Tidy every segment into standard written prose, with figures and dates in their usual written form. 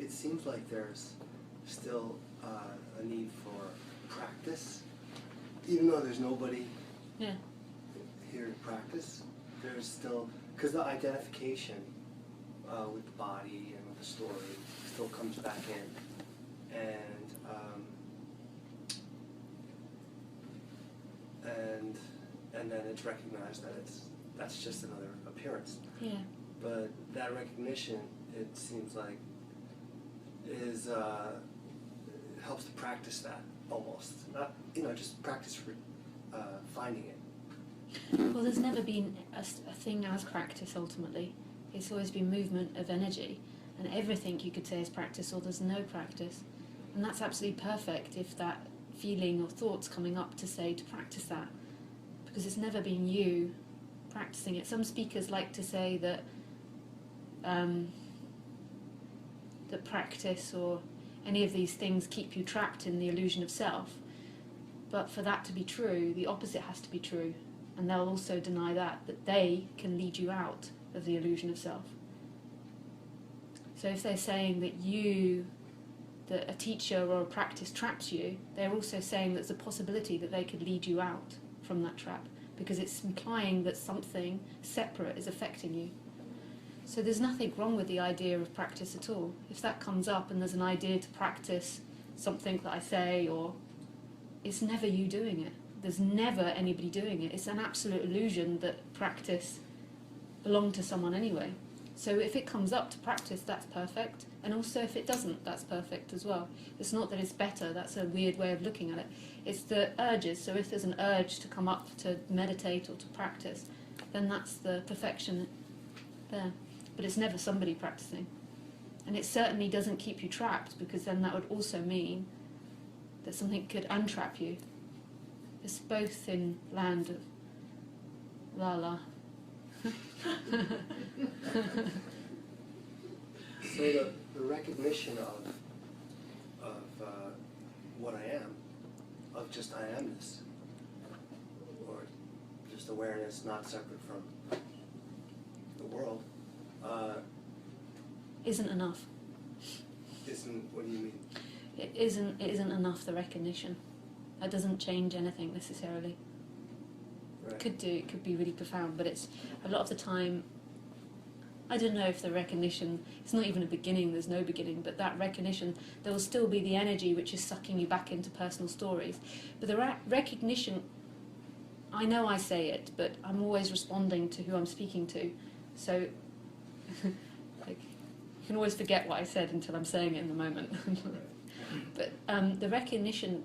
it seems like there's still a need for practice, even though there's nobody here to practice. There's still, because the identification with the body and with the story still comes back in, and then it's recognized that that's just another appearance. Yeah. But that recognition, it seems like, is helps to practice that almost. Not, just practice for finding it. Well, there's never been a thing as practice ultimately. It's always been movement of energy, and everything you could say is practice, or there's no practice. And that's absolutely perfect if that feeling or thought's coming up to say to practice that, because it's never been you practicing it. Some speakers like to say that that practice or any of these things keep you trapped in the illusion of self. But for that to be true, the opposite has to be true. And they'll also deny that they can lead you out of the illusion of self. So if they're saying that a teacher or a practice traps you, they're also saying there's a possibility that they could lead you out from that trap, because it's implying that something separate is affecting you. So there's nothing wrong with the idea of practice at all. If that comes up and there's an idea to practice something that I say, or it's never you doing it. There's never anybody doing it. It's an absolute illusion that practice belonged to someone anyway. So if it comes up to practice, that's perfect. And also if it doesn't, that's perfect as well. It's not that it's better, that's a weird way of looking at it. It's the urges. So if there's an urge to come up to meditate or to practice, then that's the perfection there. But it's never somebody practicing. And it certainly doesn't keep you trapped, because then that would also mean that something could untrap you. It's both in land of la-la. So the recognition of what I am, of just I amness, or just awareness not separate from the world, isn't enough. What do you mean? It isn't enough, the recognition. That doesn't change anything necessarily. Right. It could be really profound, but it's a lot of the time, I don't know if the recognition, it's not even a beginning, there's no beginning, but that recognition, there will still be the energy which is sucking you back into personal stories. But the recognition, I know I say it, but I'm always responding to who I'm speaking to. So, like, you can always forget what I said until I'm saying it in the moment. But the recognition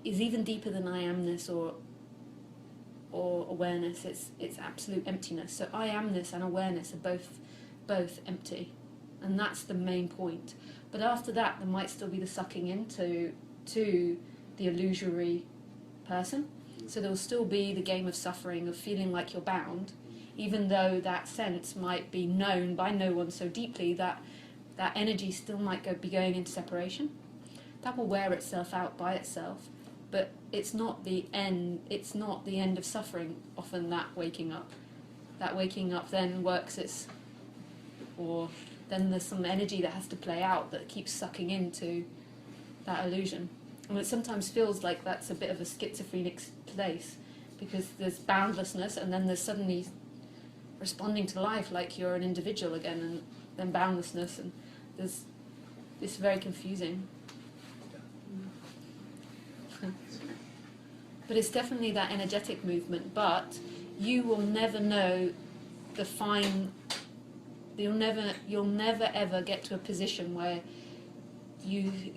is even deeper than I amness or awareness. It's absolute emptiness. So I amness and awareness are both empty, and that's the main point. But after that, there might still be the sucking into the illusory person. So there will still be the game of suffering, of feeling like you're bound, even though that sense might be known by no one so deeply that that energy still might be going into separation. That will wear itself out by itself, but it's not the end. It's not the end of suffering. Often that waking up then works or then there's some energy that has to play out that keeps sucking into that illusion. And it sometimes feels like that's a bit of a schizophrenic place, because there's boundlessness and then there's suddenly responding to life like you're an individual again, and then boundlessness, and it's very confusing. But it's definitely that energetic movement, but you will never know the fine, you'll never ever get to a position where you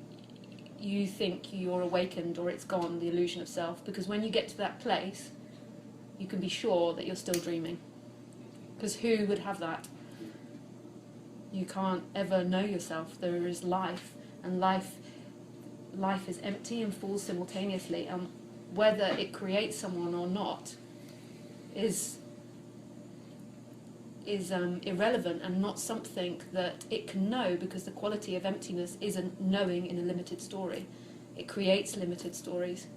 think you're awakened or it's gone, the illusion of self, because when you get to that place, you can be sure that you're still dreaming. Because who would have that? You can't ever know yourself. There is life, and life is empty and full simultaneously. Whether it creates someone or not is irrelevant, and not something that it can know, because the quality of emptiness isn't knowing in a limited story. It creates limited stories.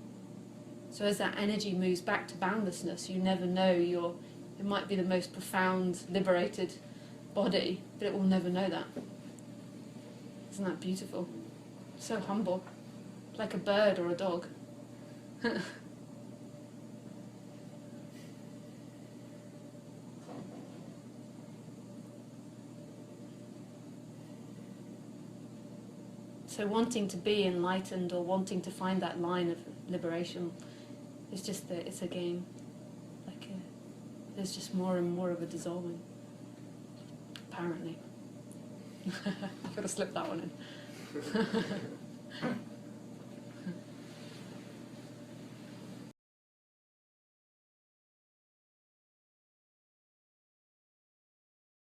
So as that energy moves back to boundlessness, you never know it might be the most profound, liberated body, but it will never know that. Isn't that beautiful? So humble. Like a bird or a dog. So wanting to be enlightened or wanting to find that line of liberation is just that it's a game. Like there's just more and more of a dissolving. Apparently. I've got to slip that one in.